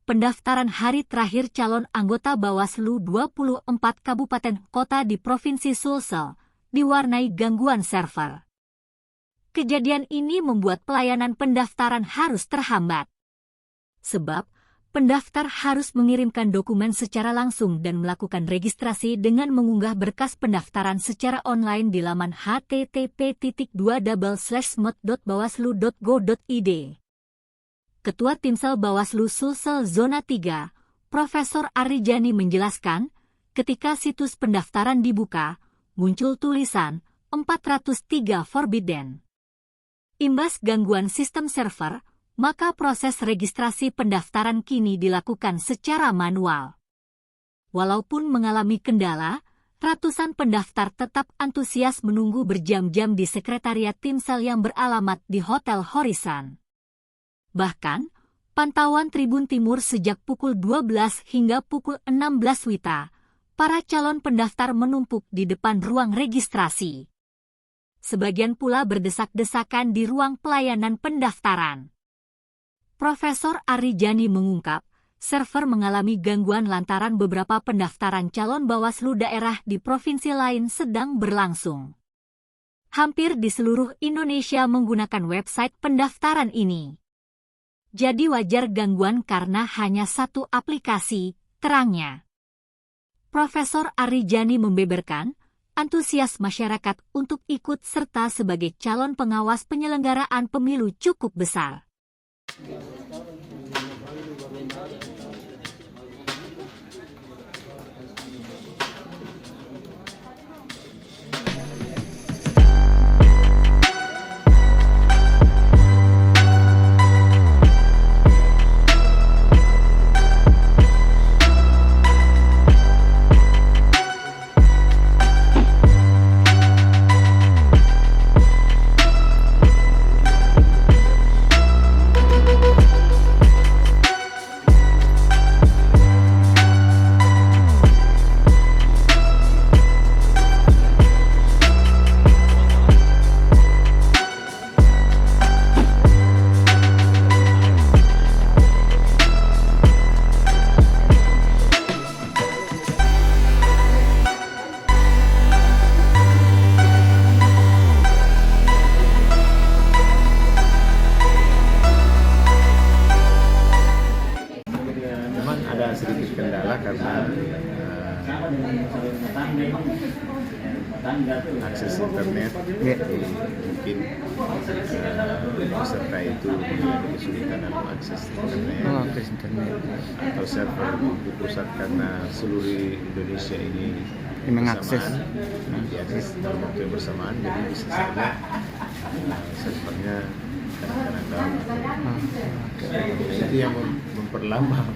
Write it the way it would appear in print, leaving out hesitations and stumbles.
pendaftaran hari terakhir calon anggota Bawaslu 24 kabupaten kota di Provinsi Sulsel diwarnai gangguan server. Kejadian ini membuat pelayanan pendaftaran harus terhambat. Sebab, pendaftar harus mengirimkan dokumen secara langsung dan melakukan registrasi dengan mengunggah berkas pendaftaran secara online di laman http://mod.bawaslu.go.id. Ketua Timsel Bawaslu Sulsel Zona 3, Profesor Arijani menjelaskan, ketika situs pendaftaran dibuka, muncul tulisan 403 forbidden. Imbas gangguan sistem server, maka proses registrasi pendaftaran kini dilakukan secara manual. Walaupun mengalami kendala, ratusan pendaftar tetap antusias menunggu berjam-jam di sekretariat Timsel yang beralamat di Hotel Horizon. Bahkan, pantauan Tribun Timur sejak pukul 12 hingga pukul 16 WITA, para calon pendaftar menumpuk di depan ruang registrasi. Sebagian pula berdesak-desakan di ruang pelayanan pendaftaran. Profesor Arijani mengungkap, server mengalami gangguan lantaran beberapa pendaftaran calon Bawaslu daerah di provinsi lain sedang berlangsung. Hampir di seluruh Indonesia menggunakan website pendaftaran ini. Jadi wajar gangguan karena hanya satu aplikasi, terangnya. Profesor Arijani membeberkan, antusias masyarakat untuk ikut serta sebagai calon pengawas penyelenggaraan pemilu cukup besar. Ada sedikit kendala karena akses internet, mungkin peserta itu memiliki kesulitan dalam akses internet, atau server dipusat karena seluruh Indonesia ini mengakses diakses dalam waktu yang bersamaan, jadi bisa saja servernya kadang-kadang down. Itu yang memperlambat